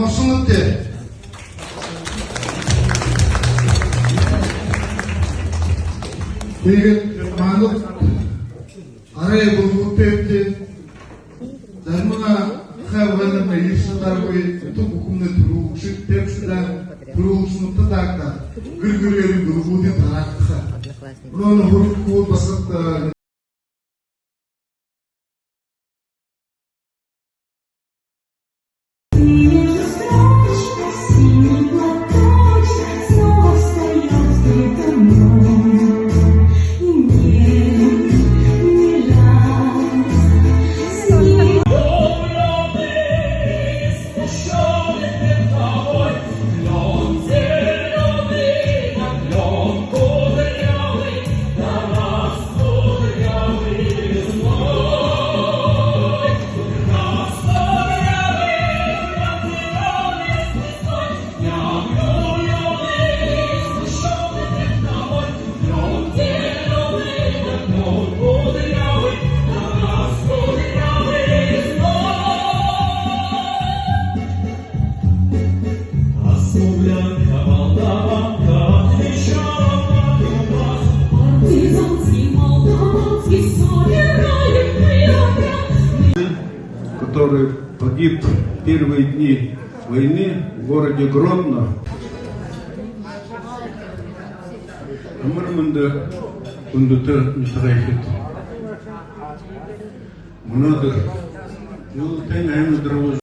амарсангатай. Тэгээд манад арай бүгдтэй зармаа хайвганы мэйсэндаргүй ту бүхнээ төрөвшөд төвчлэн төрөвснөттэдагта гэргэрээр дөрвүүдийн тараахаа. Нөө хөрөхгүй басат который погиб в первые дни войны в городе Гродно. Амарманда ундутер нитагайхит. Мнодер. Юл тен